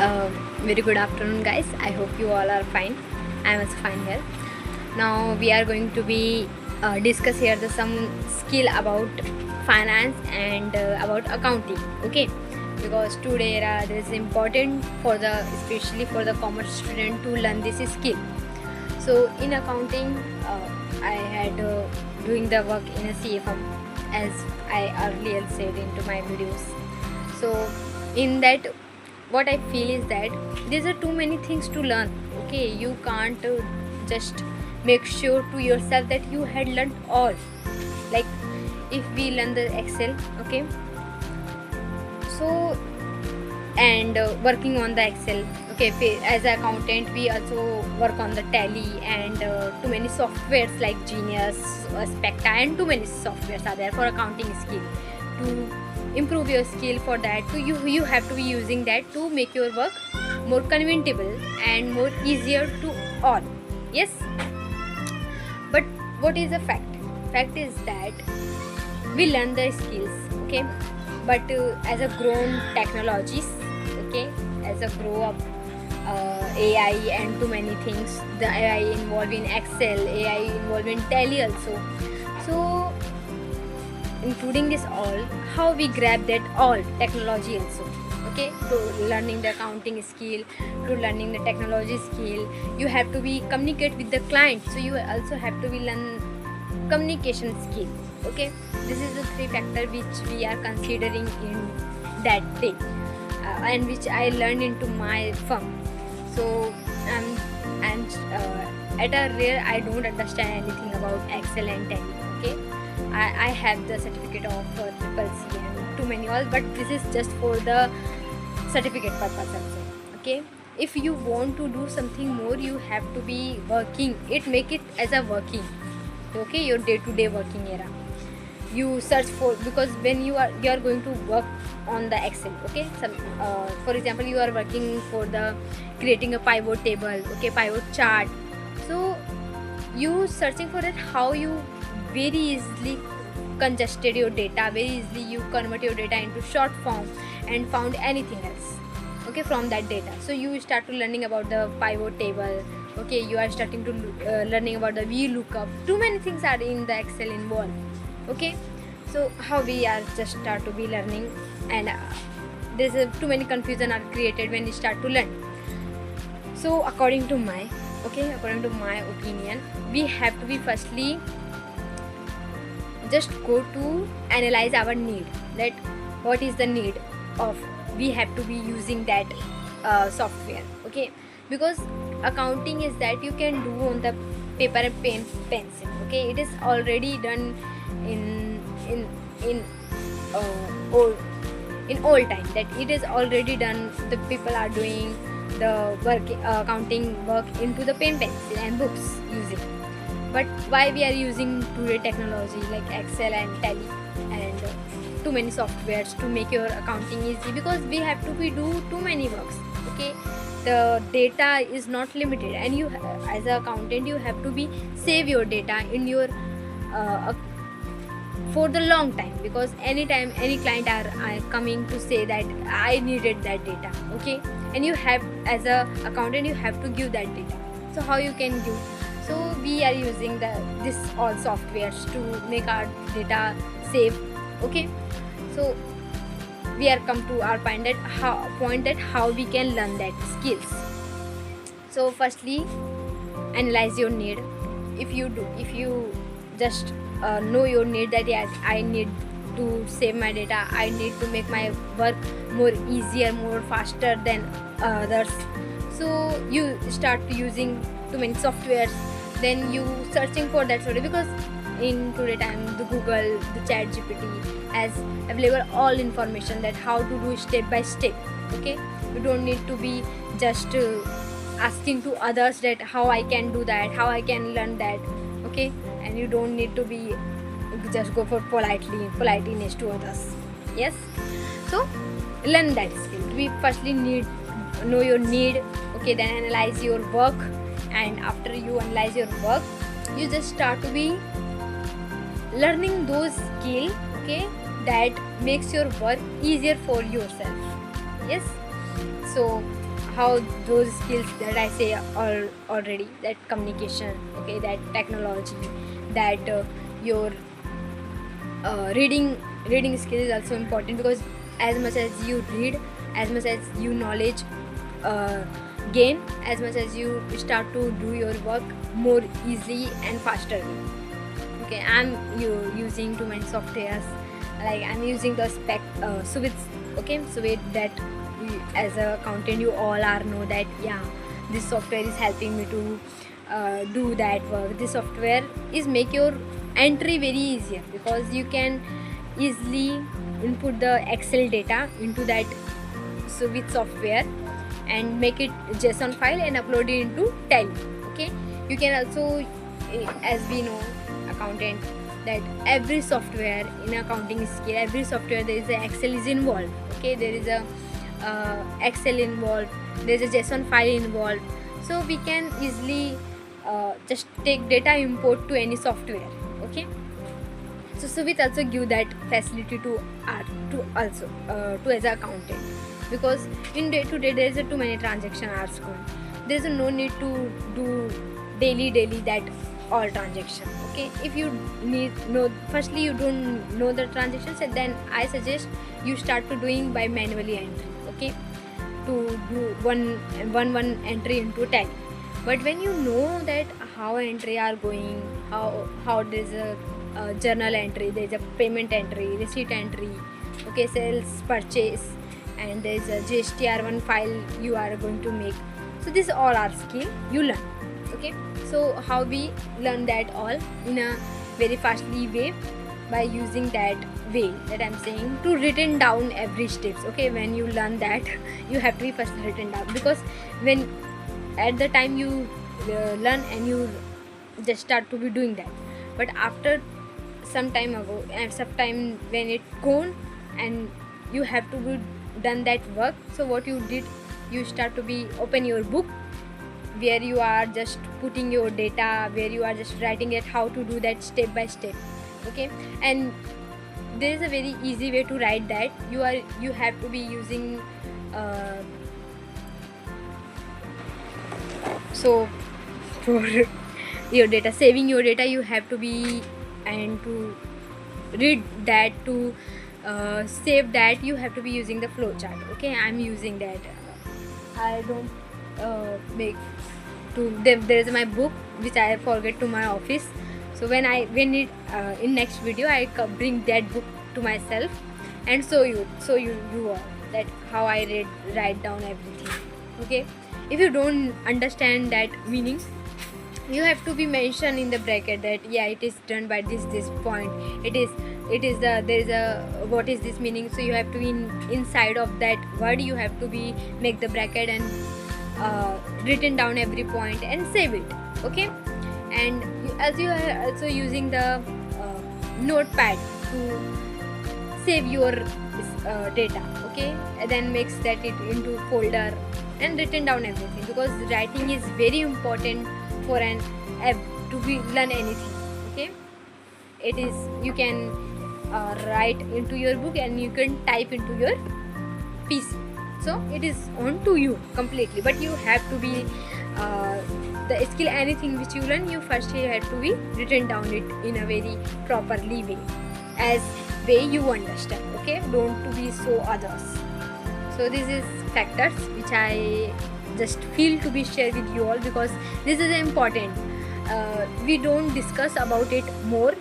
Uh, Very good afternoon, guys. I hope you all are fine. I am also fine here. Now we are going to be discuss here some skill about finance and about accounting. Okay, because today this is important for the especially for the commerce student to learn this skill. So in accounting, I had doing the work in a CFM as I earlier said into my videos. So in that what I feel is that there are too many things to learn. Okay, you can't just make sure to yourself that you had learned all. Like if we learn the Excel, okay, so and working on the Excel, okay, as an accountant we also work on the Tally and too many softwares like Genius, Specta, and too many softwares are there for accounting skill. To improve your skill for that, to you have to be using that to make your work more convenientable and more easier to all. Yes, but what is the fact is that we learn the skills, okay, but as a grown technologies, okay, as a grow up AI and too many things, the AI involved in Excel, AI involved in Tally also. So including this all, how we grab that all technology also, okay, to learning the accounting skill, to learning the technology skill, you have to be communicate with the client, so you also have to be learn communication skill. Okay, this is the three factor which we are considering in that day, and which I learned into my firm. So and at a rare I don't understand anything about Excel and Tally. Okay, I have the certificate of triple C and too many all, but this is just for the certificate purpose also. Okay, if you want to do something more, you have to be working it, make it as a working, okay, your day-to-day working era. You search for, because when you are going to work on the Excel, okay, some for example you are working for the creating a pivot table, okay, pivot chart. So you searching for that, how you very easily congested your data, very easily you convert your data into short form and found anything else, okay, from that data. So you start to learning about the pivot table, okay, you are starting to learning about the VLOOKUP. Too many things are in the Excel involved, okay. So how we are just start to be learning, and there's too many confusion are created when you start to learn. So according to my opinion, we have to be firstly just go to analyze our need, that what is the need of, we have to be using that software, okay, because accounting is that you can do on the paper and pencil, okay, it is already done in in old time, that it is already done, the people are doing the work, accounting work into the pen, pencil and books using. But why we are using today technology like Excel and Tally and too many softwares to make your accounting easy? Because we have to be do too many works, okay, the data is not limited, and you as an accountant you have to be save your data in your for the long time, because anytime any client are coming to say that I needed that data, okay, and you have as a accountant you have to give that data. So how you can give? So we are using this all softwares to make our data safe, okay. So we are come to our point that how we can learn that skills. So firstly, analyze your need. If you just know your need, that yeah, I need to save my data, I need to make my work more easier, more faster than others. So you start using too many softwares, then you searching for that story, because in today time the Google, the Chat GPT has available all information that how to do step by step, okay. You don't need to be just asking to others that how I can do that, how I can learn that, okay, and you don't need to be just go for politeness to others. Yes, so learn that skill. We firstly need know your need, okay, then analyze your work, and after you analyze your work, you just start to be learning those skill, okay, that makes your work easier for yourself. Yes, so how those skills that I say already, that communication, okay, that technology, that your reading skill is also important, because as much as you read, as much as you knowledge gain, as much as you start to do your work more easily and faster. Okay, I'm using too many softwares, like I'm using the Suvid. Okay, Suvid, that as a accountant you all are know that, yeah, this software is helping me to do that work. This software is make your entry very easier, because you can easily input the Excel data into that Suvid software and make it JSON file and upload it into Tally. Okay, you can also, as we know, accountant, that every software in accounting skill, every software there is a Excel is involved. Okay, there is a Excel involved, there is a JSON file involved, so we can easily just take data import to any software. Okay, so Suvit also give that facility to also to as an accountant, because in day to day there is a too many transaction are going. There is no need to do daily that all transaction. Okay, if you need know, firstly you don't know the transactions, and then I suggest you start to doing by manually entry. Okay, to do one entry into Tally. But when you know that how entry are going, how there is a journal entry, there is a payment entry, receipt entry, okay, sales, purchase, and there is a GSTR1 file you are going to make. So this all are skill you learn. Okay, so how we learn that all in a very fastly way, by using that way that I'm saying, to written down every steps. Okay, when you learn that, you have to be first written down, because when at the time you learn and you just start to be doing that, but after some time ago and some time when it gone and you have to be done that work, so what you did, you start to be open your book where you are just putting your data, where you are just writing it how to do that step by step. Okay, and there is a very easy way to write that. You have to be using so for your data, saving your data, you have to be, and to read that, to save that, you have to be using the flowchart. Okay, I'm using that. I don't make to there is my book which I forget to my office, so when it in next video I bring that book to myself and show you all that how I write down everything. Okay, if you don't understand that meaning, you have to be mentioned in the bracket that, yeah, it is done by this point, it is the, there is a, what is this meaning, so you have to be inside of that word, you have to be make the bracket and written down every point and save it. Okay, and as you are also using the notepad to save your data. Okay, and then mix that it into folder and written down everything, because writing is very important for an to be learn anything. Okay, it is, you can write into your book and you can type into your PC, so it is on to you completely, but you have to be the skill, anything which you learn, you first have to be written down it in a very properly way, as way you understand. Okay, don't to be so others. So this is factors which I just feel to be shared with you all, because this is important. We don't discuss about it more,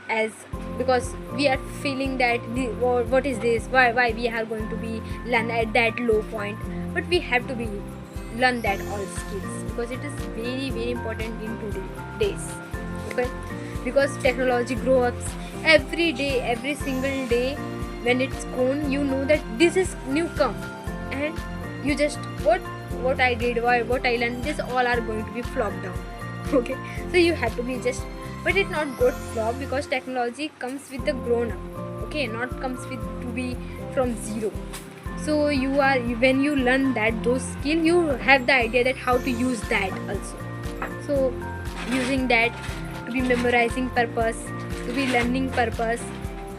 as because we are feeling that what is this, why we are going to be learn at that low point, but we have to be learn that all skills, because it is very very important in today's days. Okay, because technology grows every day, every single day. When it's gone, you know that this is new come, and you just what I did, what I learned, this all are going to be flopped down. Okay, so you have to be just, but it's not good flop, because technology comes with the grown up. Okay, not comes with to be from zero. So you are, when you learn that those skill, you have the idea that how to use that also. So using that to be memorizing purpose, to be learning purpose,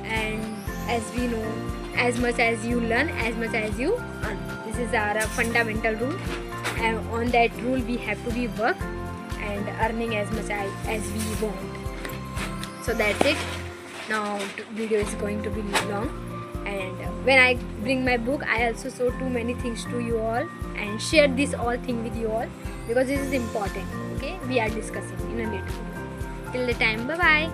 and as we know, as much as you learn, as much as you earn. This this is our fundamental rule, and on that rule we have to be work and earning as much as we want. So that's it. Now video is going to be long, and when I bring my book, I also show too many things to you all and share this all thing with you all, because this is important. Okay, we are discussing in a little. Till the time, bye bye.